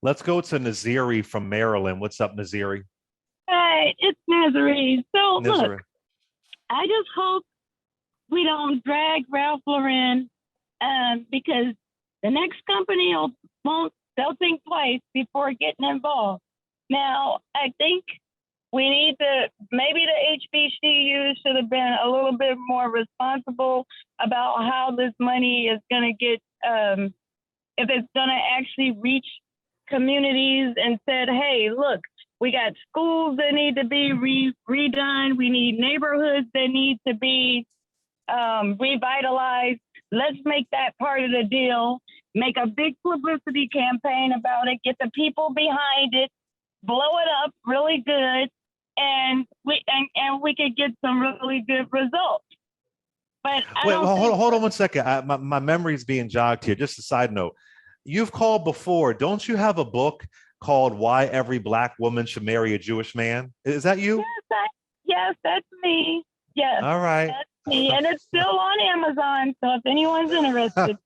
Let's go to Naziri from Maryland. What's up, Naziri? Hi, it's Nazarene. So look, Naziri. I just hope we don't drag Ralph Lauren because the next company won't they'll think twice before getting involved. Now, I think we need to maybe the HBCU should have been a little bit more responsible about how this money is going to get if it's going to actually reach communities and said, hey, look, we got schools that need to be redone. We need neighborhoods that need to be revitalized. Let's make that part of the deal. Make a big publicity campaign about it. Get the people behind it. Blow it up really good, and we could get some really good results. But I Wait, don't well, think hold on one second. My memory's being jogged here. Just a side note. You've called before. Don't you have a book called Why Every Black Woman Should Marry a Jewish Man? Is that you? yes, that's me. Yes, All right. that's me, and it's still on Amazon. So if anyone's interested.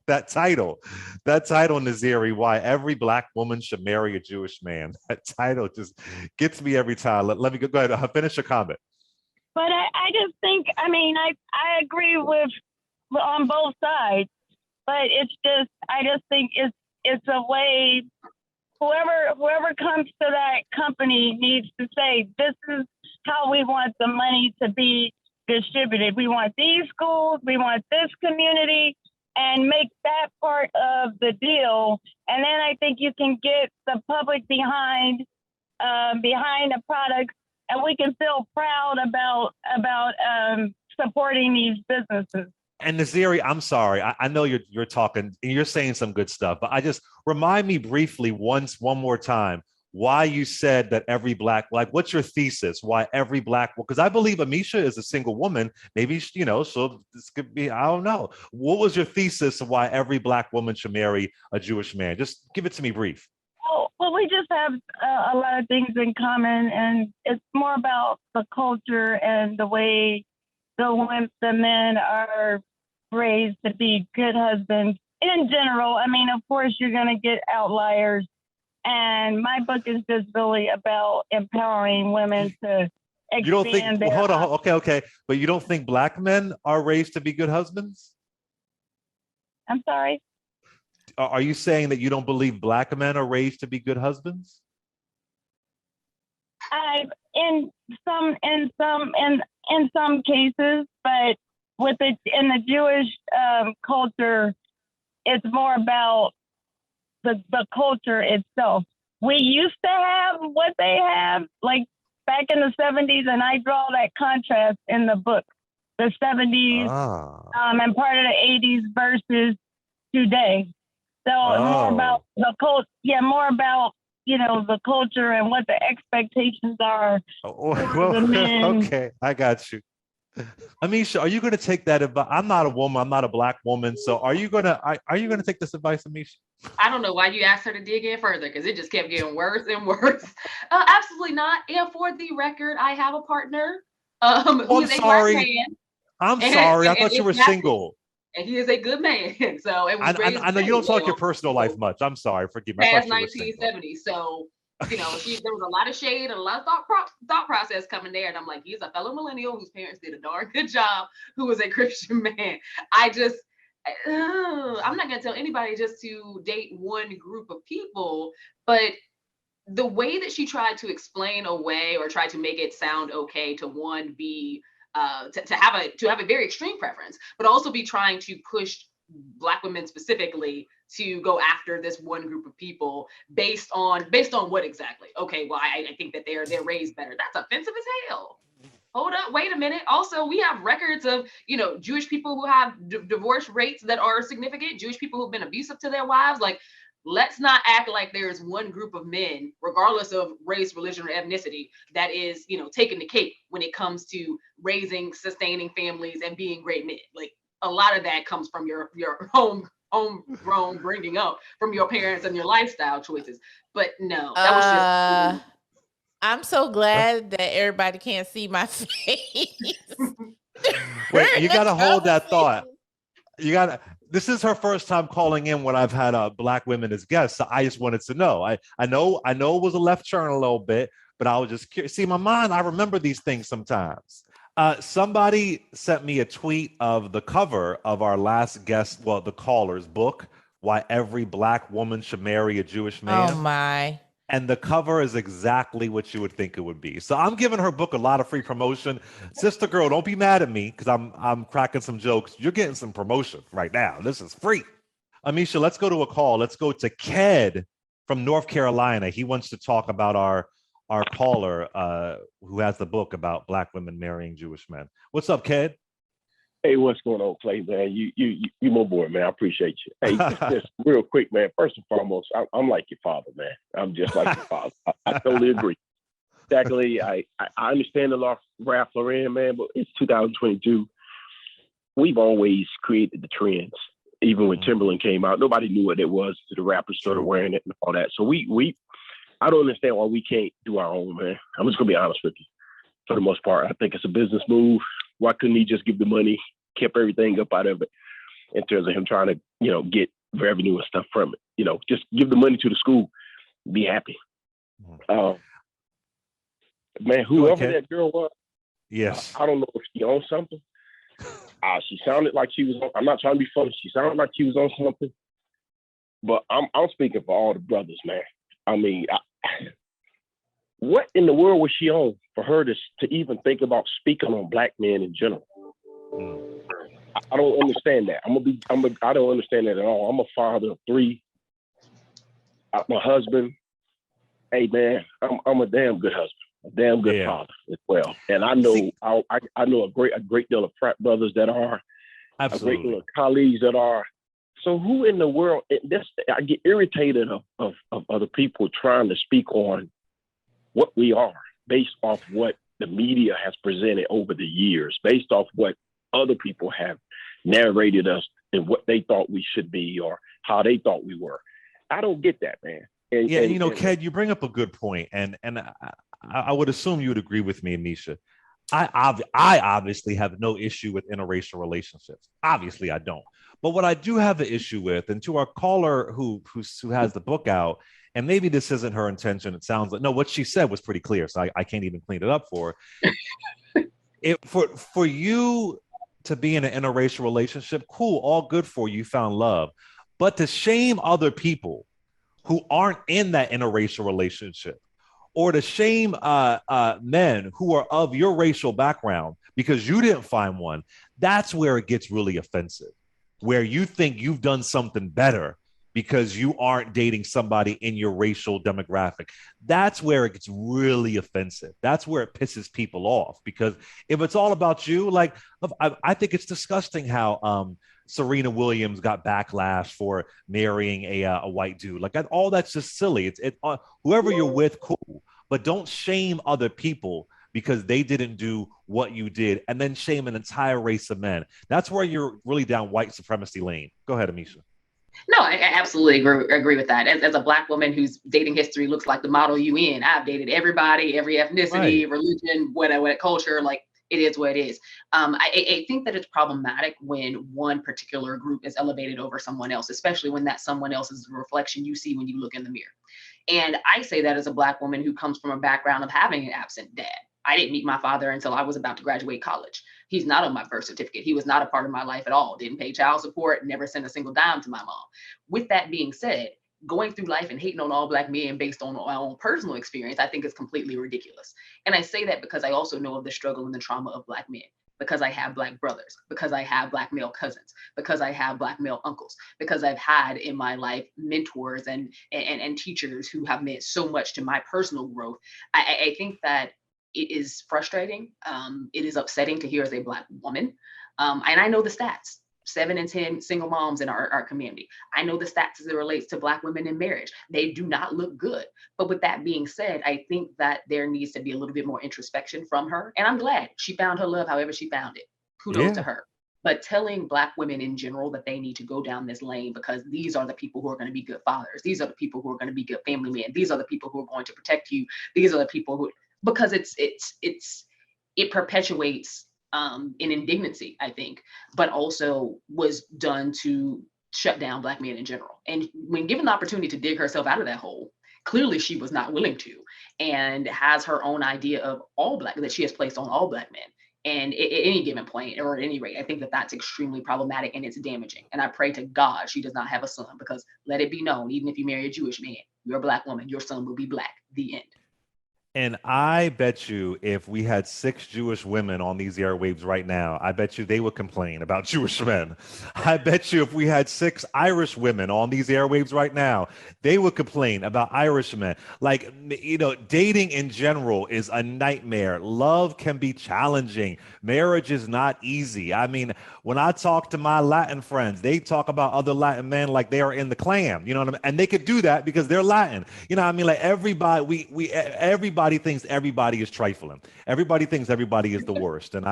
That title, Naziri, Why Every Black Woman Should Marry a Jewish Man. That title just gets me every time. Let me go ahead. Finish your comment. But I just think, I mean, I agree with on both sides, but I just think it's a way. Whoever comes to that company needs to say, this is how we want the money to be distributed. We want these schools, we want this community, and make that part of the deal. And then I think you can get the public behind the products, and we can feel proud about supporting these businesses. And Naziri, I'm sorry. I know you're talking and you're saying some good stuff, but I just remind me briefly one more time why you said that every black, like, what's your thesis? Why every black, because I believe Amisha is a single woman. Maybe, so this could be, I don't know. What was your thesis of why every black woman should marry a Jewish man? Just give it to me brief. Well, we just have a lot of things in common, and it's more about the culture and the way the men are raised to be good husbands in general. I mean, of course, you're going to get outliers. And my book is just really about empowering women to expand. You don't think, their hold on, okay. But you don't think black men are raised to be good husbands? I'm sorry? Are you saying that you don't believe black men are raised to be good husbands? In some cases, but in the Jewish culture, it's more about the culture itself. We used to have what they have, like back in the 70s, and I draw that contrast in the book, the 70s and part of the 80s versus today. So more about the culture, more about the culture and what the expectations are. Okay, I got you. Amisha, are you going to take that advice? I'm not a woman. I'm not a black woman. So are you going to take this advice, Amisha? I don't know why you asked her to dig in further, because it just kept getting worse and worse. Absolutely not. And for the record, I have a partner. I'm sorry. I'm sorry. I thought you were single. And he is a good man. So it was I know you don't talk your personal life much. I'm sorry. Forgive me. Past 1970. So there was a lot of shade and a lot of thought process coming there. And I'm like, he's a fellow millennial whose parents did a darn good job, who was a Christian man. I'm not going to tell anybody just to date one group of people, but the way that she tried to explain away or try to make it sound okay to be to have a very extreme preference, but also be trying to push Black women specifically to go after this one group of people based on what exactly? Okay, well, I think that they're raised better. That's offensive as hell. Hold up, wait a minute. Also, we have records of, Jewish people who have divorce rates that are significant, Jewish people who've been abusive to their wives. Like, let's not act like there's one group of men, regardless of race, religion, or ethnicity, that is, taking the cake when it comes to raising, sustaining families and being great men. Like, a lot of that comes from your homegrown bringing up from your parents and your lifestyle choices. But no, that was just. I'm so glad that everybody can't see my face. Wait, you gotta hold that thought. You gotta. this is her first time calling in when I've had black women as guests. So I just wanted to know. I know it was a left turn a little bit, but I was just curious. See, my mind, I remember these things sometimes. Somebody sent me a tweet of the cover of our last guest, well, the caller's book, Why Every Black Woman Should Marry a Jewish Oh Man. my. And the cover is exactly what you would think it would be. So I'm giving her book a lot of free promotion. Sister girl, don't be mad at me because I'm cracking some jokes. You're getting some promotion right now. This is free. Amisha, let's go to a call. Let's go to Ked from North Carolina. He wants to talk about our caller who has the book about Black women marrying Jewish men. What's up, Ked? Hey, what's going on, Clay, man? You my boy, man. I appreciate you. Hey, just real quick, man. First and foremost, I'm like your father, man. I'm just like your father. I totally agree. Exactly. I understand the law, Ralph Lauren, man, but it's 2022. We've always created the trends. Even when Timberland came out, nobody knew what it was. The rappers started wearing it and all that. So I don't understand why we can't do our own, man. I'm just gonna be honest with you. For the most part, I think it's a business move. Why couldn't he just give the money, kept everything up out of it in terms of him trying to, get revenue and stuff from it? Just give the money to the school, be happy. Man, whoever that girl was, yes, I don't know if she on something. She sounded like she was on, I'm not trying to be funny. She sounded like she was on something. But I'm speaking for all the brothers, man. I mean, what in the world was she on for her to even think about speaking on black men in general? I don't understand that. I don't understand that at all. I'm a father of 3. My husband, hey man, I'm a damn good husband, a damn good father as well. And I know I know a great deal of frat brothers that are, absolutely, a great deal of colleagues that are. So who in the world? I get irritated of other people trying to speak on what we are based off what the media has presented over the years, based off what other people have narrated us and what they thought we should be or how they thought we were. I don't get that, man. Ked, you bring up a good point, and I would assume you would agree with me, Anisha. I obviously have no issue with interracial relationships. Obviously, I don't. But what I do have an issue with, and to our caller who has the book out, and maybe this isn't her intention. It sounds like, no, what she said was pretty clear. So I can't even clean it up for her. For you to be in an interracial relationship, cool, all good for you, found love. But to shame other people who aren't in that interracial relationship, or to shame men who are of your racial background because you didn't find one, that's where it gets really offensive, where you think you've done something better because you aren't dating somebody in your racial demographic. That's where it gets really offensive. That's where it pisses people off, because if it's all about you, like, I think it's disgusting how Serena Williams got backlash for marrying a white dude. Like, all that's just silly. It's whoever you're with, cool, but don't shame other people because they didn't do what you did, and then shame an entire race of men. That's where you're really down white supremacy lane. Go ahead, Amisha. No, I absolutely agree with that. As a Black woman whose dating history looks like the model UN, I've dated everybody, every ethnicity, Right, religion, whatever culture. Like, it is what it is. I think that it's problematic when one particular group is elevated over someone else, especially when that someone else is the reflection you see when you look in the mirror. And I say that as a Black woman who comes from a background of having an absent dad. I didn't meet my father until I was about to graduate college. He's not on my birth certificate. He was not a part of my life at all. Didn't pay child support, never sent a single dime to my mom. With that being said, going through life and hating on all Black men based on my own personal experience, I think is completely ridiculous. And I say that because I also know of the struggle and the trauma of Black men, because I have Black brothers, because I have Black male cousins, because I have Black male uncles, because I've had in my life mentors and teachers who have meant so much to my personal growth. I think that it is frustrating. It is upsetting to hear as a Black woman. And I know the stats. 7 in 10 single moms in our community. I know the stats as it relates to Black women in marriage. They do not look good. But with that being said, I think that there needs to be a little bit more introspection from her. And I'm glad she found her love however she found it. Kudos to her. But telling Black women in general that they need to go down this lane because these are the people who are going to be good fathers. These are the people who are going to be good family men. These are the people who are going to protect you. These are the people who, because it perpetuates in indignancy, I think, but also was done to shut down Black men in general. And when given the opportunity to dig herself out of that hole, clearly she was not willing to, and has her own idea of all Black that she has placed on all Black men. And at any given point, or at any rate, I think that that's extremely problematic and it's damaging. And I pray to God she does not have a son, because let it be known, even if you marry a Jewish man, you're a Black woman, your son will be Black. The end. And I bet you if we had 6 Jewish women on these airwaves right now, I bet you they would complain about Jewish men. I bet you if we had 6 Irish women on these airwaves right now, they would complain about Irish men. Like, you know, dating in general is a nightmare. Love can be challenging. Marriage is not easy. I mean, when I talk to my Latin friends, they talk about other Latin men like they are in the clan, you know what I mean? And they could do that because they're Latin. You know what I mean? Like everybody, everybody thinks everybody is trifling. Everybody thinks everybody is the worst. And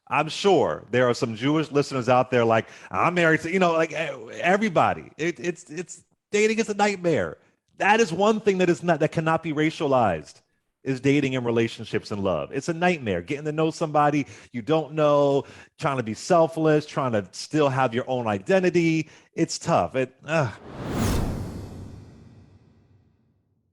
I'm sure there are some Jewish listeners out there like, I'm married to, you know, like everybody. It's dating is a nightmare. That is one thing that cannot be racialized, is dating and relationships and love. It's a nightmare. Getting to know somebody you don't know, trying to be selfless, trying to still have your own identity. It's tough.